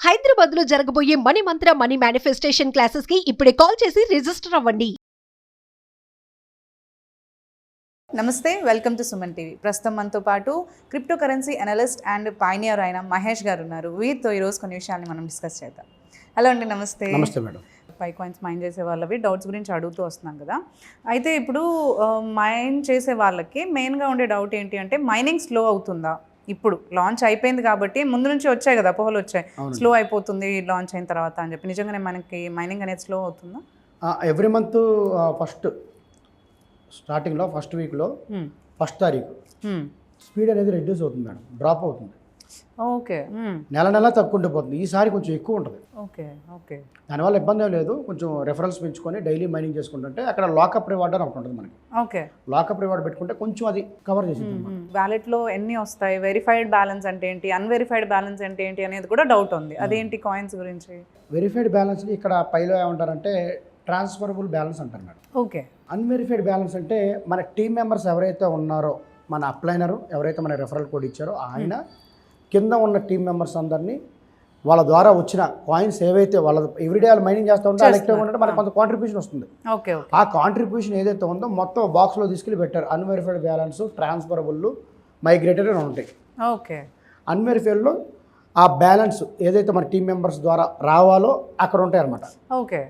హైదరాబాద్ లో జరగబోయే మనీ మంత్ర money manifestation classes కి ఇప్పుడే కాల్ చేసి రిజిస్టర్ అవ్వండి. నమస్తే, వెల్కమ్ టు సుమన్ టీవీ. ప్రస్తుతం మనతో పాటు crypto currency analyst and pioneer అయిన మహేష్ గారు ఉన్నారు. వీరితో ఈరోజు కొన్ని విషయాల్ని మనం డిస్కస్ చేద్దాం. హలో అండి, నమస్తే. నమస్తే మేడం. పై కాయిన్స్ మైన్ చేసే వాళ్ళవి డౌట్స్ గురించి అడుగుతూ వస్తున్నాం కదా. అయితే ఇప్పుడు మైన్ చేసే వాళ్ళకి మెయిన్గా ఉండే డౌట్ ఏంటి అంటే, మైనింగ్ స్లో అవుతుందా? ఇప్పుడు లాంచ్ అయిపోయింది కాబట్టి ముందు నుంచి వచ్చాయి కదా, అపోహలు వచ్చాయి, స్లో అయిపోతుంది లాంచ్ అయిన తర్వాత అని చెప్పి. నిజంగానే మనకి మైనింగ్ అనేది స్లో అవుతుందా? ఎవ్రీ మంత్ ఫస్ట్ స్టార్టింగ్లో ఫస్ట్ వీక్లో ఫస్ట్ తారీఖు స్పీడ్ అనేది రెడ్యూస్ అవుతుంది మేడం, డ్రాప్ అవుతుంది. ఓకే. నెల తక్కువ పోతుంది. ఈసారి కొంచెం ఎక్కువ ఉంటుంది. Okay okay. దానివల్ల ఇబ్బంది ఏం లేదు. కొంచెం రెఫరెన్స్ పెంచుకొని డైలీ మైనింగ్ చేసుకుంటుంటే అక్కడ లాకప్ రివార్డ్ అని ఒకటి ఉంటుంది మనకి. ఓకే. లాకప్ రివార్డ్ పెట్టుకుంటే కొంచెం అది కవర్ చేసి వ్యాలెట్లో ఎన్ని వస్తాయి, వెరిఫైడ్ బ్యాలెన్స్ అంటే ఏంటి, అన్వెరిఫైడ్ బ్యాలెన్స్ అంటే ఏంటి అనేది కూడా డౌట్ ఉంది. అదేంటి కాయిన్స్ గురించి? వెరిఫైడ్ బ్యాలెన్స్ ఇక్కడ పైలో ఏమంటారంటే ట్రాన్స్ఫరబుల్ బ్యాలెన్స్ అంటారు మేడం. ఓకే. అన్వెరిఫైడ్ బ్యాలెన్స్ అంటే మన టీం మెంబర్స్ ఎవరైతే ఉన్నారో, మన అప్లైనరు ఎవరైతే మన రెఫరల్ కోడ్ ఇచ్చారో ఆయన కింద ఉన్న టీం మెంబర్స్ అందరినీ వాళ్ళ ద్వారా వచ్చిన కాయిన్స్ ఏవైతే వాళ్ళ ఎవ్రీడే వాళ్ళు మైనింగ్ చేస్తూ ఉంటే ఎలక్టివ్ ఉంటే మనకు కొంత కాంట్రిబ్యూషన్ వస్తుంది. ఓకే. ఆ కాంట్రిబ్యూషన్ ఏదైతే ఉందో మొత్తం బాక్స్లో తీసుకెళ్ళి పెట్టారు. అన్వెరిఫైడ్ బ్యాలెన్స్, ట్రాన్స్ఫరబుల్, మైగ్రేటెడ్ అని ఉంటాయి. ఓకే. అన్వెరిఫైడ్లో ఆ బ్యాలెన్స్ ఏదైతే మన టీం మెంబర్స్ ద్వారా రావాలో అక్కడ ఉంటాయి అన్నమాట. ఓకే.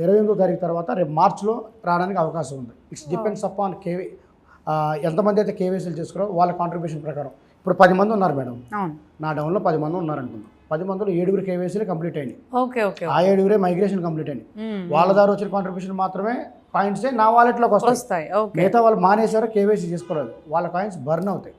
28వ తారీఖు తర్వాత రేపు మార్చిలో రావడానికి అవకాశం ఉంది. ఇట్స్ డిపెండ్స్ అపాన్ ఎంతమంది అయితే కేవైసీలు చేసుకురో వాళ్ళ కాంట్రిబ్యూషన్ ప్రకారం. ఇప్పుడు 10 మంది ఉన్నారు మేడం, నా డౌన్లో 10 మంది ఉన్నారు అనుకుందాం. 10 మందిలో 7 కేవైసీలు కంప్లీట్ అయినాయి. Okay okay. ఆ 7 మైగ్రేషన్ కంప్లీట్ అయినాయి. వాళ్ళ ద్వారా వచ్చిన కాంట్రిబ్యూషన్ మాత్రమే కాయిన్సే నా వాలెట్లోకి వస్తాయి. మిగతా వాళ్ళు మానేశారో కేవైసీ చేసుకోలేదు, వాళ్ళ కాయిన్స్ బర్న్ అవుతాయి.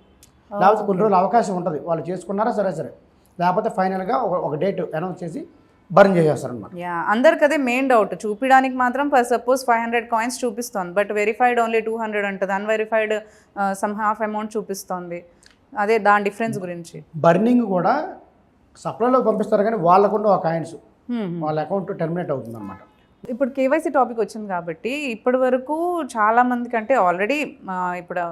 లేకపోతే కొన్ని రోజులు అవకాశం ఉంటుంది, వాళ్ళు చేసుకున్నారా సరే, లేకపోతే ఫైనల్గా ఒక డేట్ అనౌన్స్ చేసి బర్న్ చేసేస్తారనమాట. అందరికి అదే మెయిన్ డౌట్. చూపించడానికి మాత్రం సపోజ్ 500 కాయిన్స్ చూపిస్తుంది, బట్ వెరిఫైడ్ ఓన్లీ 200 ఉంటుంది, అన్వెరిఫైడ్ సమ్ హాఫ్ అమౌంట్ చూపిస్తుంది. అదే దాని డిఫరెన్స్ గురించి. బర్నింగ్ కూడా సప్లైలోకి పంపిస్తారు కానీ వాళ్ళకుండా ఆ కాయిన్స్ వాళ్ళ అకౌంట్ టెర్మినేట్ అవుతుంది అనమాట. ఇప్పుడు కేవైసీ టాపిక్ వచ్చింది కాబట్టి ఇప్పటి వరకు చాలా మందికి, అంటే ఆల్రెడీ ఇప్పుడు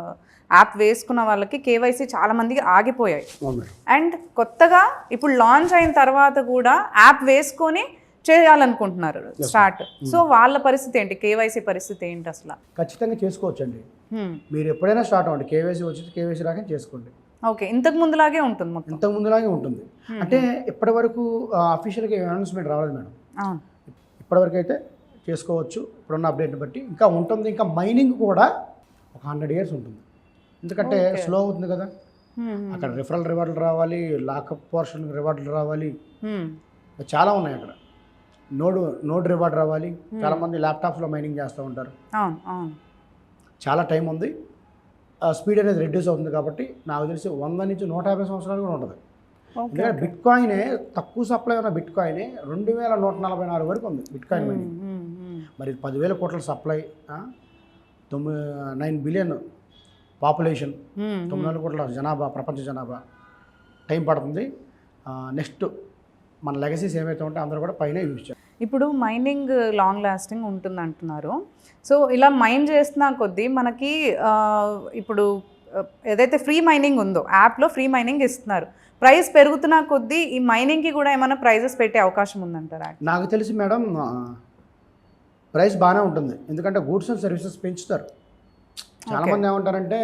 యాప్ వేసుకున్న వాళ్ళకి కేవైసీ చాలా మందికి ఆగిపోయాయి. అండ్ కొత్తగా ఇప్పుడు లాంచ్ అయిన తర్వాత కూడా యాప్ వేసుకొని చేయాలనుకుంటున్నారు స్టార్ట్. సో వాళ్ళ పరిస్థితి ఏంటి, కేవైసీ పరిస్థితి ఏంటి అసలు? ఖచ్చితంగా చేసుకోవచ్చండి. మీరు ఎప్పుడైనా స్టార్ట్ అవ్వండి, కేవైసీ వచ్చి కేవైసీ రాగా చేసుకోండి. ఓకే. ఇంతకు ముందులాగే ఉంటుంది మొత్తం? ఇంతకు ముందులాగే ఉంటుంది. అంటే ఇప్పటి వరకు అఫీషియల్గా అనౌన్స్మెంట్ రాలేదు మేడం. ఇప్పటివరకు అయితే చేసుకోవచ్చు ఇప్పుడున్న అప్డేట్ని బట్టి. ఇంకా ఉంటుంది. ఇంకా మైనింగ్ కూడా ఒక 100 years ఉంటుంది. ఎందుకంటే స్లో అవుతుంది కదా. అక్కడ రిఫరల్ రివార్డులు రావాలి, లాకప్ పోర్షన్ రివార్డులు రావాలి, చాలా ఉన్నాయి అక్కడ. నోడ్ రివార్డ్ రావాలి. చాలామంది ల్యాప్టాప్స్లో మైనింగ్ చేస్తూ ఉంటారు. చాలా టైం ఉంది. స్పీడ్ అనేది రెడ్యూస్ అవుతుంది కాబట్టి నాకు తెలిసి 100 నుంచి 150 సంవత్సరాలు కూడా ఉంటుంది. ఎందుకంటే బిట్ కాయినే తక్కువ సప్లై ఉన్న బిట్ కాయినే 2144 వరకు ఉంది బిట్ కాయిన్ మైనింగ్. మరి 10,000 కోట్ల సప్లై, 9 బిలియన్ పాపులేషన్, 9 కోట్ల జనాభా, ప్రపంచ జనాభా. టైం పడుతుంది. నెక్స్ట్ మన లెగసీస్ ఏమైతే ఉంటే అందరూ కూడా పైన యూజ్ చేయాలి. ఇప్పుడు మైనింగ్ లాంగ్ లాస్టింగ్ ఉంటుంది అంటున్నారు. సో ఇలా మైన్ చేస్తున్న కొద్దీ మనకి ఇప్పుడు ఏదైతే ఫ్రీ మైనింగ్ ఉందో, యాప్లో ఫ్రీ మైనింగ్ ఇస్తున్నారు, ప్రైస్ పెరుగుతున్న కొద్దీ ఈ మైనింగ్కి కూడా ఏమైనా ప్రైజెస్ పెట్టే అవకాశం ఉందంటారా? నాకు తెలిసి మేడం ప్రైస్ బాగానే ఉంటుంది. ఎందుకంటే గూడ్స్ అండ్ సర్వీసెస్ పెంచుతారు. చాలామంది ఏమంటారంటే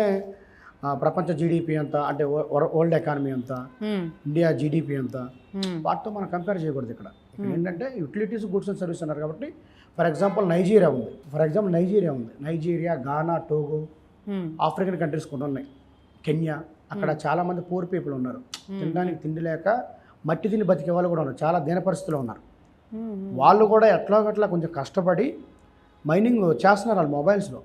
ప్రపంచ జీడిపి అంతా, అంటే వరల్డ్ ఎకానమీ అంతా, ఇండియా జీడిపి అంతా, వాటితో మనం కంపేర్ చేయకూడదు. ఇక్కడ ఏంటంటే యూటిలిటీస్, గూడ్స్ అండ్ సర్వీస్ అన్నారు కాబట్టి ఫర్ ఎగ్జాంపుల్ నైజీరియా ఉంది. నైజీరియా, గానా, టోగో, ఆఫ్రికన్ కంట్రీస్ కూడా ఉన్నాయి, కెన్యా. అక్కడ చాలామంది పూర్ పీపుల్ ఉన్నారు. తినడానికి తిండి లేక మట్టి తిని బతికే వాళ్ళు కూడా ఉన్నారు. చాలా దీన పరిస్థితుల్లో ఉన్నారు. వాళ్ళు కూడా ఎట్లాగట్లా కొంచెం కష్టపడి మైనింగ్ చేస్తున్నారు వాళ్ళ మొబైల్స్లో.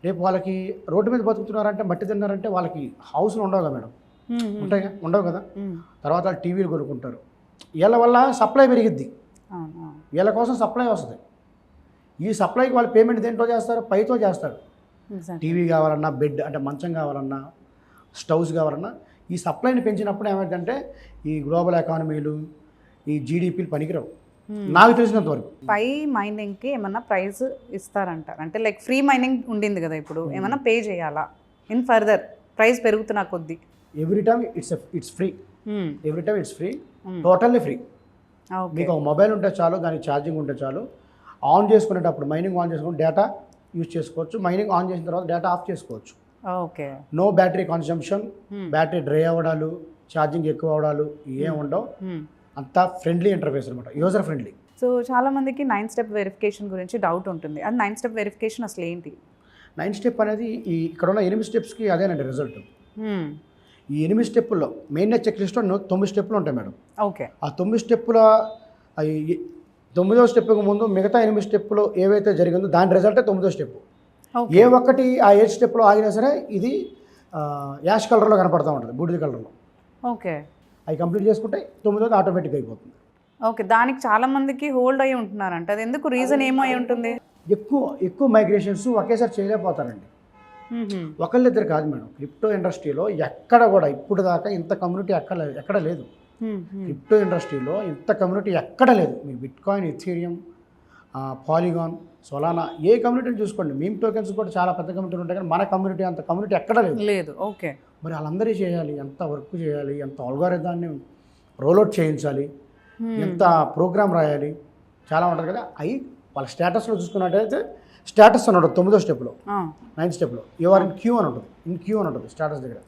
రేపు వాళ్ళకి రోడ్డు మీద బతుకుతున్నారంటే, మట్టి తిన్నారంటే వాళ్ళకి హౌస్లు ఉండవు కదా మేడం, ఉంటాయి ఉండవు కదా. తర్వాత వాళ్ళు టీవీలు కొనుక్కుంటారు. వీళ్ళ వల్ల సప్లై పెరిగిద్ది, వీళ్ళ కోసం సప్లై వస్తుంది. ఈ సప్లైకి వాళ్ళు పేమెంట్ దేంట్లో చేస్తారు, పైతో చేస్తారు. టీవీ కావాలన్నా, బెడ్ అంటే మంచం కావాలన్నా, స్టవ్స్ కావాలన్నా ఈ సప్లైని పెంచినప్పుడు ఏమైందంటే ఈ గ్లోబల్ ఎకానమీలు, ఈ జీడిపీలు పనికిరావు నాకు తెలిసినంత వరకు. పై మైనింగ్కి ఏమన్నా ప్రైస్ ఇస్తారంటారు? అంటే లైక్ ఫ్రీ మైనింగ్ ఉండింది కదా, ఇప్పుడు ఏమన్నా పే చేయాలా ఇన్ ఫర్దర్ ప్రైస్ పెరుగుతున్న కొద్దీ? Every time it's free. Totally free. Okay మీకు ఒక మొబైల్ ఉంటే చాలు, దానికి ఛార్జింగ్ ఉంటే చాలు. ఆన్ చేసుకునేటప్పుడు మైనింగ్ ఆన్ చేసుకుని డేటా యూజ్ చేసుకోవచ్చు. మైనింగ్ ఆన్ చేసిన తర్వాత డేటా ఆఫ్ చేసుకోవచ్చు. Okay no battery consumption, battery dry అవ్వడాలు, ఛార్జింగ్ ఎక్కువ అవడాలు ఏం ఉండవు. అంతా ఫ్రెండ్లీ ఇంటర్ఫేస్ అనమాట, యూజర్ ఫ్రెండ్లీ. సో చాలా మందికి 9 స్టెప్ వెరిఫికేషన్ గురించి డౌట్ ఉంటుంది. అది 9 స్టెప్ వెరిఫికేషన్ అసలు ఏంటి? 9 స్టెప్ అనేది ఇక్కడ ఉన్న 8 స్టెప్స్కి అదేనండి రిజల్ట్. ఈ 8 స్టెప్పుల్లో మెయిన్ చెక్ లిస్ట్లో 9 స్టెప్పులు ఉంటాయి మేడం. ఓకే ఆ 9 స్టెప్పుల 9వ స్టెప్కి ముందు మిగతా 8 స్టెప్పులు ఏవైతే జరిగిందో దాని రిజల్టే 9వ స్టెప్. ఏ ఒక్కటి ఆ 8 స్టెప్లో ఆగినా సరే ఇది యాష్ కలర్లో కనపడుతూ ఉంటుంది, బూడిద కలర్లో. ఓకే అవి కంప్లీట్ చేసుకుంటే 9వది ఆటోమేటిక్ అయిపోతుంది. ఓకే దానికి చాలా మందికి హోల్డ్ అయ్యి ఉంటున్నారంట. అది ఎందుకు, రీజన్ ఏమై ఉంటుంది? ఎక్కువ మైగ్రేషన్స్ ఒకేసారి చేయలేకపోతారండి. ఒకళ్ళిద్దరు కాదు మేడం, క్రిప్టో ఇండస్ట్రీలో ఎక్కడ కూడా ఇప్పుడు దాకా ఇంత కమ్యూనిటీ ఎక్కడ లేదు. క్రిప్టో ఇండస్ట్రీలో ఇంత కమ్యూనిటీ ఎక్కడ లేదు. మీకు బిట్కాయిన్, ఇథీరియం, పాలిగాన్, సోలానా ఏ కమ్యూనిటీని చూసుకోండి. మీమ్ టోకెన్స్ కూడా చాలా పెద్ద కమ్యూనిటీలు ఉంటాయి, కానీ మన కమ్యూనిటీ అంత కమ్యూనిటీ ఎక్కడ లేదు. ఓకే మరి వాళ్ళందరూ చేయాలి, ఎంత వర్క్ చేయాలి, ఎంత అల్గారిథాన్ని రోల్అవుట్ చేయించాలి, ఎంత ప్రోగ్రామ్ రాయాలి, చాలా ఉంటుంది కదా. అవి వాళ్ళ స్టేటస్లో చూసుకున్నట్టయితే స్టేటస్ అని ఉంటుంది 9వ స్టెప్లో. 9 స్టెప్లో యువర్ ఇన్ క్యూ అని ఉంటుంది, ఇన్ క్యూ అని ఉంటుంది స్టేటస్ దగ్గర.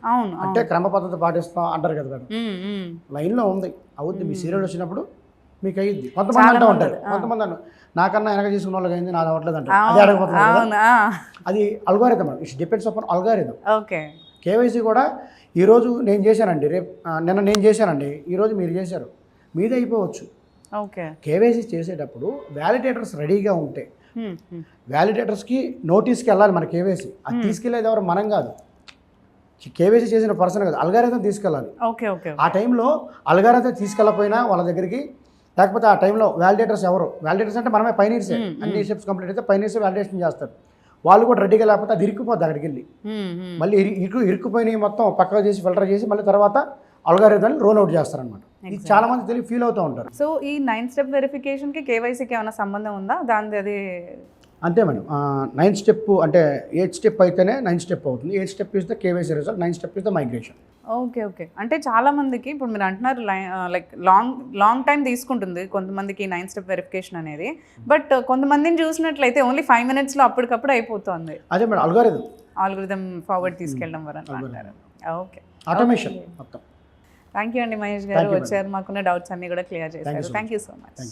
అంటే క్రమ పద్ధతి పాటిస్తాం అంటారు కదా మేడం. లైన్లో ఉంది, అవుద్ది. మీ సీరియల్ వచ్చినప్పుడు మీకు అయ్యిద్ది. కొంతమంది అంటూ ఉంటారు, కొంతమంది నాకన్నా వెనక తీసుకున్న వాళ్ళకి అయింది, నాది అవ్వట్లేదు అంటారు. అదే అడగపోతుంది. అది algorithm, it's depends upon algorithm. Okay KYC కూడా ఈరోజు నేను చేశానండి, నిన్న నేను చేశానండి, ఈరోజు మీరు చేశారు, మీదే అయిపోవచ్చు. ఓకే కేవైసీ చేసేటప్పుడు వ్యాలిడేటర్స్ రెడీగా ఉంటే, వ్యాలిడేటర్స్కి నోటీస్కి వెళ్ళాలి మన కేవైసీ. అది తీసుకెళ్ళేది ఎవరు, మనం కాదు. కేవైసీ చేసిన పర్సన్ కాదు, అల్గారిథం తీసుకెళ్ళాలి. ఓకే ఓకే ఆ టైంలో అల్గారిథం తీసుకెళ్ళకపోయినా వాళ్ళ దగ్గరికి, లేకపోతే ఆ టైంలో వ్యాలిడేటర్స్ ఎవరు, వ్యాలిడేటర్స్ అంటే మనమే పైనీర్సే. అన్ని స్టెప్స్ కంప్లీట్ అయితే పైనీర్సే వ్యాలిడేషన్ చేస్తారు. వాళ్ళు కూడా రెడీగా లేకపోతే అది ఇరుక్కుపోద్ది అక్కడికి వెళ్ళి. మళ్ళీ ఇరుక్కుపోయినవి మొత్తం పక్కగా చేసి ఫిల్టర్ చేసి మళ్ళీ తర్వాత అల్గారిథాన్ని రోల్ అవుట్ చేస్తారనమాట. ఇది చాలా మంది తెలియ ఫీల్ అవుతూ ఉంటారు. సో ఈ 9 స్టెప్ వెరిఫికేషన్కి కేవైసీకి ఏమైనా సంబంధం ఉందా? దాని అది అంతే మేడం. 9 స్టెప్ అంటే 8 స్టెప్ అయితేనే 9 స్టెప్ అవుతుంది. 8 step is the KYC result, 9 step is the migration. Okay okay అంటే చాలా మందికి ఇప్పుడు మీరు అంటున్నారు లైక్ లాంగ్ టైం తీసుకుంటుంది కొంతమందికి 9 స్టెప్ వెరిఫికేషన్ అనేది. బట్ కొంతమందిని చూసినట్లయితే ఓన్లీ 5 minutesలో అప్పటికప్పుడు అయిపోతుంది. అదే మేడం ఆల్గోరిథం ఫార్వర్డ్ తీసుకెళ్ళడం వల్ల అంటారు. ఓకే ఆటోమేషన్ మొత్తం. థ్యాంక్ యూ అండి మహేష్ గారు, వచ్చారు, మాకున్న డౌట్స్ అన్ని కూడా క్లియర్ చేశారు. Thank you so much.